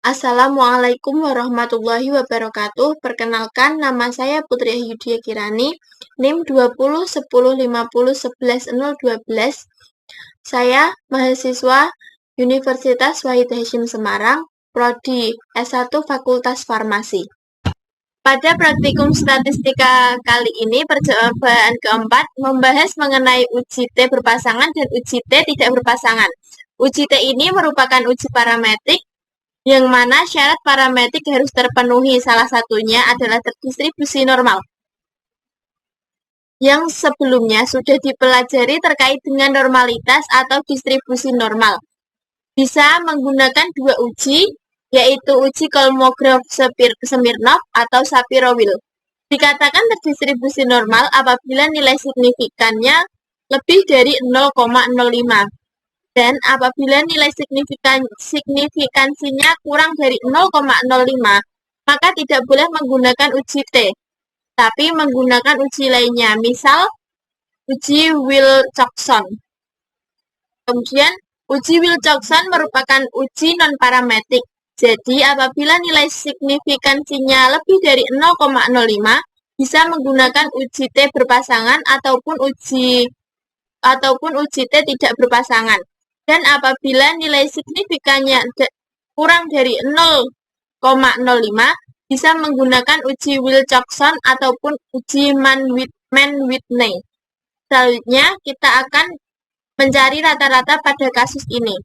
Assalamualaikum warahmatullahi wabarakatuh. Perkenalkan, nama saya Putri Ahyudia Kirani, NIM 201050111012. Saya mahasiswa Universitas Wahid Hasyim Semarang, Prodi S1 Fakultas Farmasi. Pada praktikum statistika kali ini, percobaan keempat membahas mengenai uji T berpasangan dan uji T tidak berpasangan. Uji T ini merupakan uji parametrik yang mana syarat parametrik harus terpenuhi, salah satunya adalah terdistribusi normal. Yang sebelumnya sudah dipelajari terkait dengan normalitas atau distribusi normal. Bisa menggunakan dua uji, yaitu uji Kolmogorov-Smirnov atau Shapiro-Wilk. Dikatakan terdistribusi normal apabila nilai signifikannya lebih dari 0,05. Dan apabila nilai signifikansinya kurang dari 0,05, maka tidak boleh menggunakan uji T, tapi menggunakan uji lainnya, misal uji Wilcoxon. Kemudian, uji Wilcoxon merupakan uji non-parametrik. Jadi, apabila nilai signifikansinya lebih dari 0,05, bisa menggunakan uji T berpasangan ataupun uji T tidak berpasangan. Dan apabila nilai signifikannya kurang dari 0,05, bisa menggunakan uji Wilcoxon ataupun uji Mann-Whitney. Selanjutnya, kita akan mencari rata-rata pada kasus ini.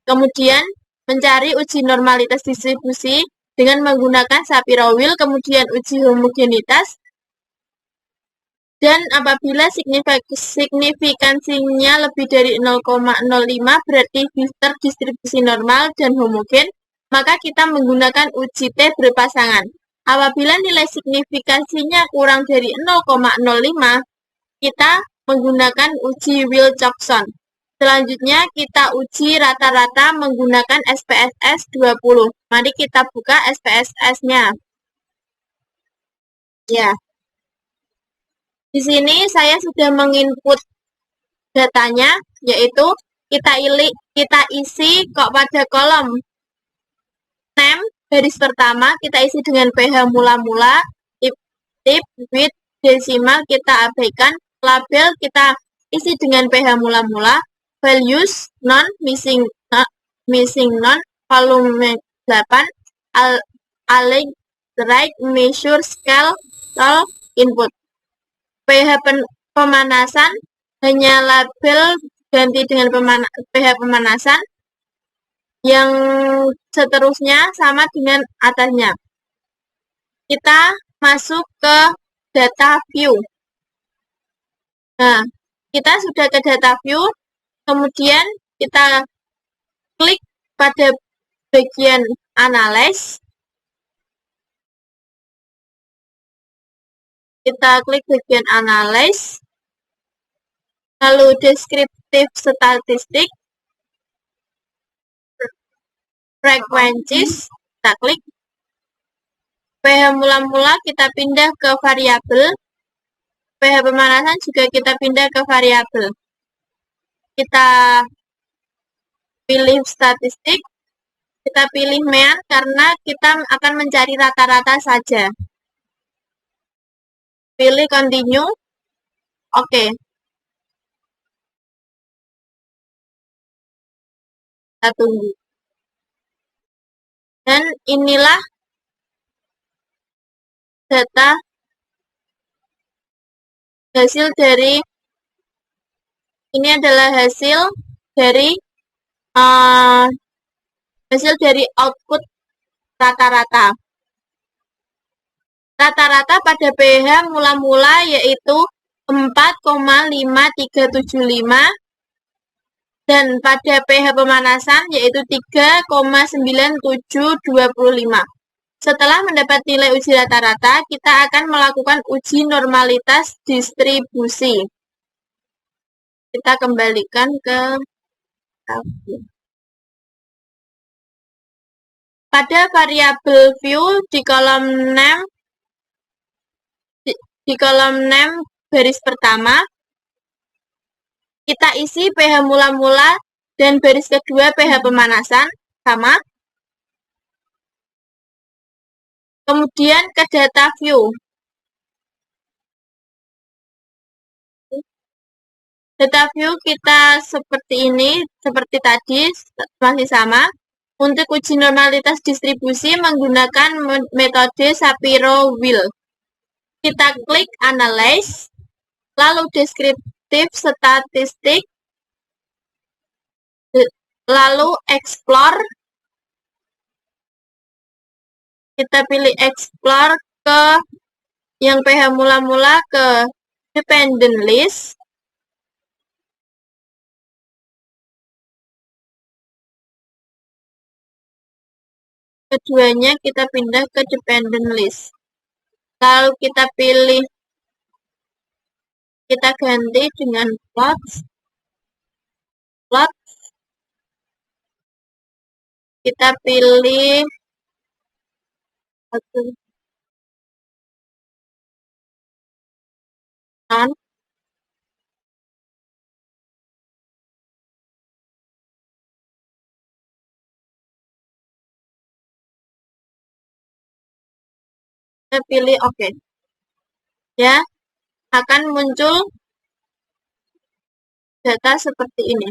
Kemudian, mencari uji normalitas distribusi dengan menggunakan Shapiro-Wilk, kemudian uji homogenitas. Dan apabila signifikansinya lebih dari 0,05 berarti terdistribusi normal dan homogen, maka kita menggunakan uji T berpasangan. Apabila nilai signifikansinya kurang dari 0,05, kita menggunakan uji Wilcoxon. Selanjutnya kita uji rata-rata menggunakan SPSS 20. Mari kita buka SPSS-nya. Ya. Di sini saya sudah menginput datanya, yaitu kita isi kok pada kolom name baris pertama kita isi dengan pH mula-mula, tip, width, desimal kita abaikan, label kita isi dengan pH mula-mula, values, non, missing non, volume 8, align, right, measure, scale, all, input. pH pemanasan, hanya label ganti dengan pH pemanasan. Yang seterusnya sama dengan atasnya. Kita masuk ke data view. Nah, kita sudah ke data view, kemudian kita klik pada bagian analyze. Kita klik bagian analyze, lalu deskriptif statistik, frequencies, kita klik. pH mula-mula kita pindah ke variabel, pH pemanasan juga kita pindah ke variabel. Kita pilih statistik, kita pilih mean karena kita akan mencari rata-rata saja. Pilih continue, oke. Kita tunggu. Dan inilah data hasil dari, ini adalah hasil dari output rata-rata. Rata-rata pada pH mula-mula yaitu 4,5375 dan pada pH pemanasan yaitu 3,9725. Setelah mendapat nilai uji rata-rata, kita akan melakukan uji normalitas distribusi. Kita kembalikan ke pada variabel view di kolom name baris pertama, kita isi pH mula-mula dan baris kedua pH pemanasan sama. Kemudian ke data view. Data view kita seperti ini, seperti tadi, masih sama. Untuk uji normalitas distribusi menggunakan metode Shapiro-Wilk. Kita klik Analyze, lalu Deskriptif Statistik, lalu Explore. Kita pilih Explore ke yang PH mula-mula ke Dependent List. Keduanya kita pindah ke Dependent List. Lalu kita pilih, kita ganti dengan plot. Kita pilih non. Kita pilih OK. Ya, akan muncul data seperti ini.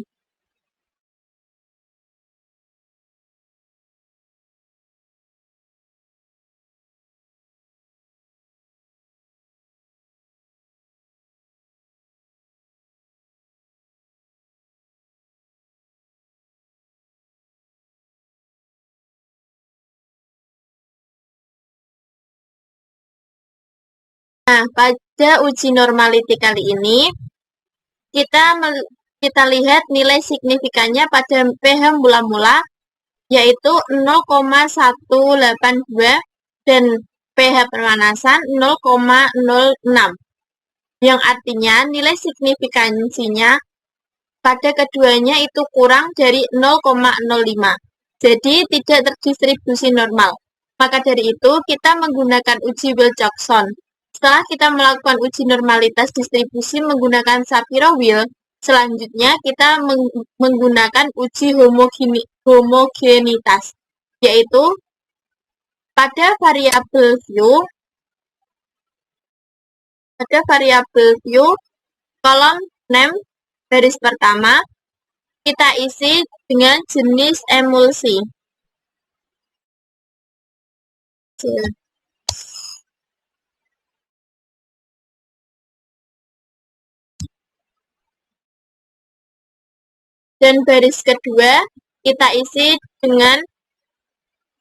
Nah, pada uji normality kali ini, kita lihat nilai signifikannya pada pH mula-mula, yaitu 0,182 dan pH pemanasan 0,06. Yang artinya nilai signifikansinya pada keduanya itu kurang dari 0,05. Jadi tidak terdistribusi normal. Maka dari itu kita menggunakan uji Wilcoxon. Setelah kita melakukan uji normalitas distribusi menggunakan Shapiro-Wilk, selanjutnya kita menggunakan uji homogenitas, yaitu pada variabel view, kolom name baris pertama, kita isi dengan jenis emulsi. Dan baris kedua kita isi dengan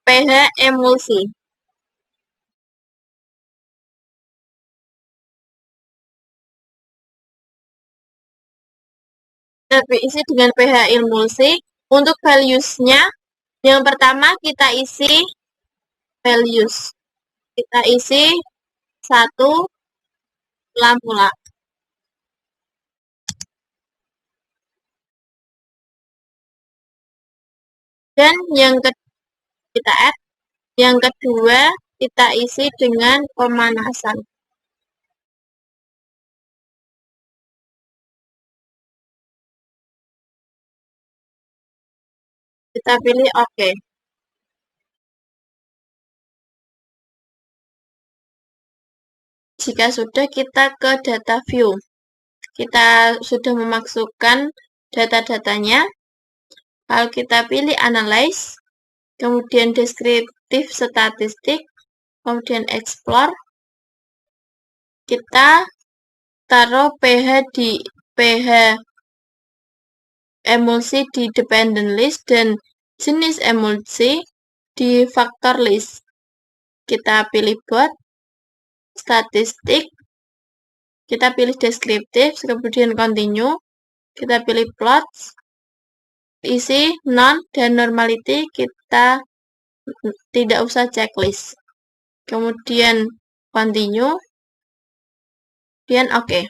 pH emulsi. Kita isi dengan pH emulsi. Untuk values-nya, yang pertama kita isi values. Kita isi 1 mula-mula. Dan yang kita add, yang kedua kita isi dengan pemanasan. Kita pilih OK. Jika sudah, kita ke data view. Kita sudah memasukkan data-datanya. Lalu kita pilih Analyze, kemudian Deskriptif Statistik, kemudian Explore. Kita taruh pH emulsi di Dependent List dan jenis emulsi di Factor List. Kita pilih Both, Statistik, kita pilih Deskriptif, kemudian Continue, kita pilih Plots, isi Non dan Normality, kita tidak usah checklist. Kemudian Continue, dan OK.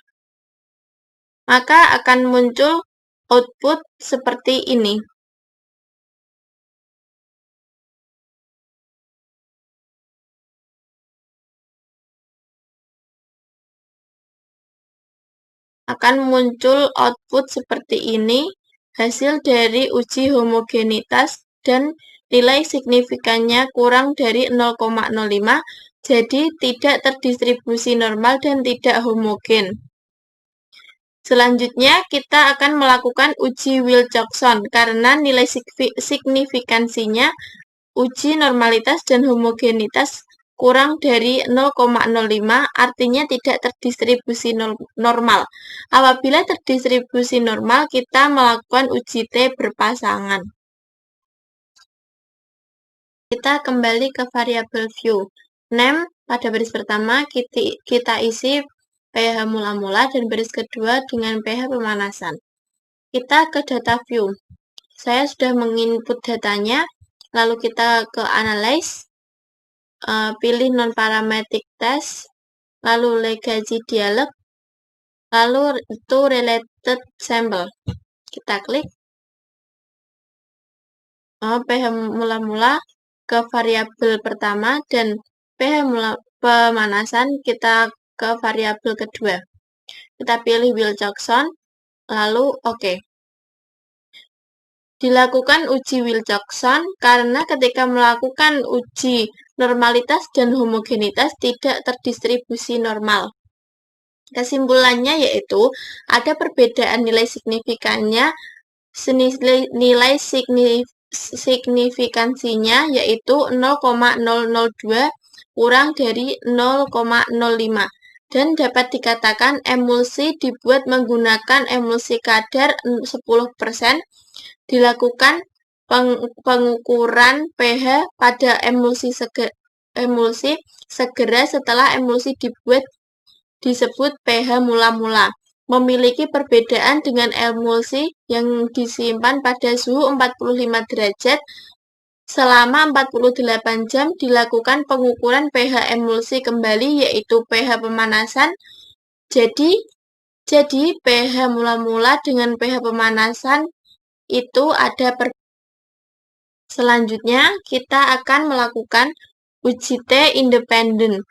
Maka akan muncul output seperti ini. Akan muncul output seperti ini, hasil dari uji homogenitas dan nilai signifikannya kurang dari 0,05, jadi tidak terdistribusi normal dan tidak homogen. Selanjutnya, kita akan melakukan uji Wilcoxon karena nilai signifikansinya, uji normalitas dan homogenitas kurang dari 0,05, artinya tidak terdistribusi normal. Apabila terdistribusi normal, kita melakukan uji T berpasangan. Kita kembali ke variabel view. Name pada baris pertama kita isi pH mula-mula dan baris kedua dengan pH pemanasan. Kita ke data view. Saya sudah menginput datanya, lalu kita ke analyze, pilih non-parametric test, lalu legacy dialog, lalu itu related sample. Kita klik pH mula-mula ke variabel pertama dan pH pemanasan kita ke variabel kedua. Kita pilih Wilcoxon, lalu oke. Dilakukan uji Wilcoxon karena ketika melakukan uji normalitas dan homogenitas tidak terdistribusi normal. Kesimpulannya yaitu ada perbedaan nilai signifikannya, nilai signifikansinya yaitu 0,002 kurang dari 0,05 dan dapat dikatakan emulsi dibuat menggunakan emulsi kadar 10%. Dilakukan pengukuran pH pada emulsi segera setelah emulsi dibuat disebut pH mula-mula. Memiliki perbedaan dengan emulsi yang disimpan pada suhu 45 derajat selama 48 jam. Dilakukan pengukuran pH emulsi kembali yaitu pH pemanasan. Jadi pH mula-mula dengan pH pemanasan itu ada Selanjutnya, kita akan melakukan uji T independen.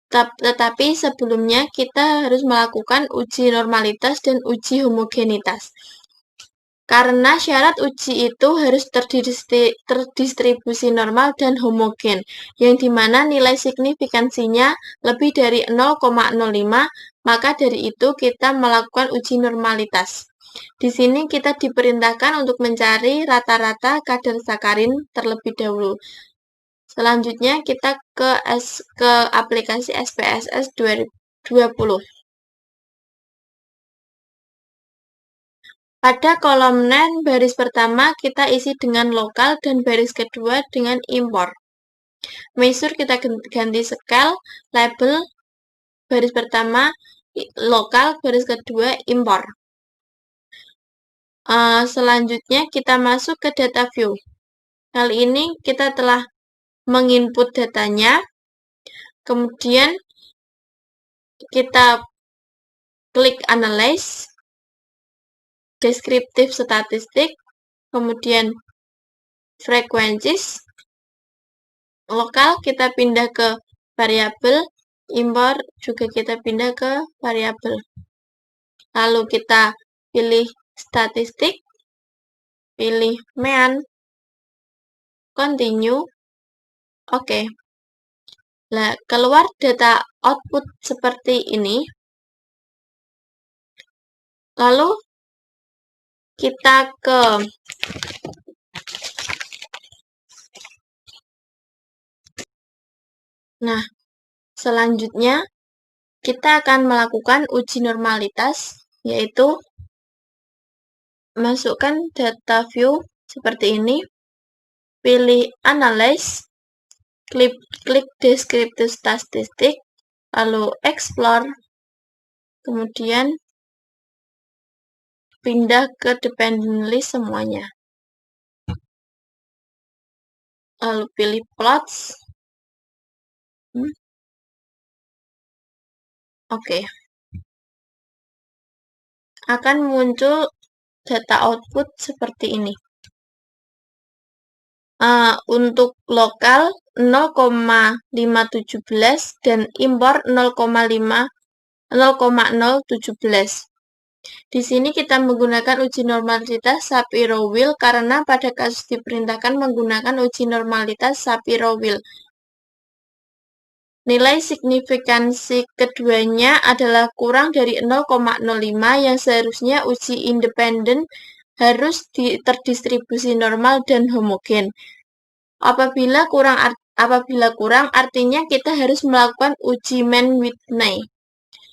Tetapi sebelumnya kita harus melakukan uji normalitas dan uji homogenitas. Karena syarat uji itu harus terdistribusi normal dan homogen, yang dimana nilai signifikansinya lebih dari 0,05, maka dari itu kita melakukan uji normalitas. Di sini kita diperintahkan untuk mencari rata-rata kadar sakarin terlebih dahulu. Selanjutnya kita ke aplikasi SPSS 20. Pada kolom name baris pertama kita isi dengan lokal dan baris kedua dengan import. Measure kita ganti scale, label baris pertama lokal, baris kedua import. Selanjutnya kita masuk ke data view. Kali ini kita telah menginput datanya, kemudian kita klik analyze, deskriptif statistik, kemudian frequencies, lokal kita pindah ke variabel, import juga kita pindah ke variabel. Lalu kita pilih statistik, pilih mean, continue, oke. Nah, keluar data output seperti ini. Lalu kita ke selanjutnya kita akan melakukan uji normalitas, yaitu masukkan data view seperti ini, pilih analyze, klik deskriptif statistik, lalu explore, kemudian pindah ke dependent list semuanya. Lalu pilih plots. Oke. Akan muncul data output seperti ini. Untuk lokal 0,517 dan import 0,017. Di sini kita menggunakan uji normalitas Shapiro-Wilk karena pada kasus diperintahkan menggunakan uji normalitas Shapiro-Wilk. Nilai signifikansi keduanya adalah kurang dari 0,05 yang seharusnya uji independen harus terdistribusi normal dan homogen. Apabila kurang artinya kita harus melakukan uji Mann-Whitney.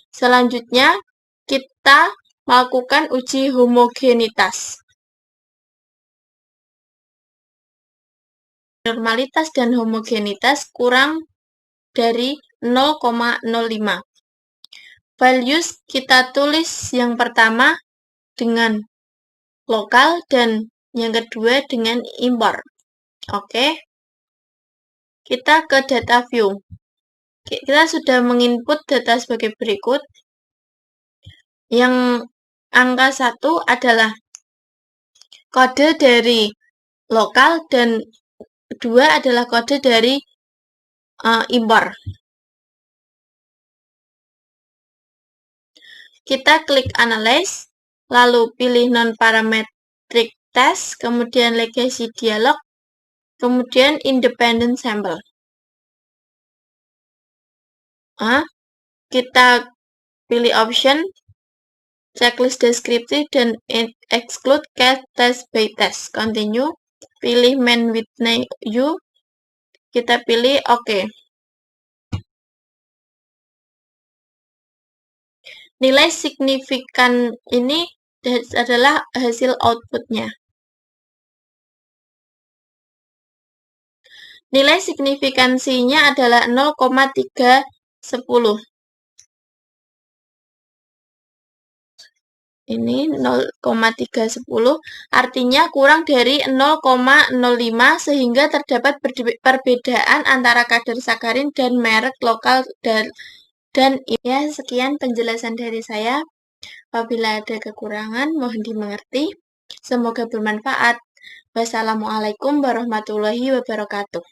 Selanjutnya kita melakukan uji homogenitas. Normalitas dan homogenitas kurang dari 0,05. Values kita tulis yang pertama dengan lokal dan yang kedua dengan import. Oke. Kita ke data view. Kita sudah menginput data sebagai berikut. Yang angka 1 adalah kode dari lokal dan 2 adalah kode dari import. Kita klik Analyze, lalu pilih Non-Parametric Test, kemudian Legacy Dialog, kemudian Independent Sample. Kita pilih option, checklist deskriptif, dan exclude test by test. Continue, pilih Mann-Whitney U, kita pilih OK. Nilai signifikan ini adalah hasil outputnya. Nilai signifikansinya adalah 0,310. Ini 0,310, artinya kurang dari 0,05 sehingga terdapat perbedaan antara kadar sakarin dan merek lokal dan ya, sekian penjelasan dari saya. Apabila ada kekurangan, mohon dimengerti. Semoga bermanfaat. Wassalamualaikum warahmatullahi wabarakatuh.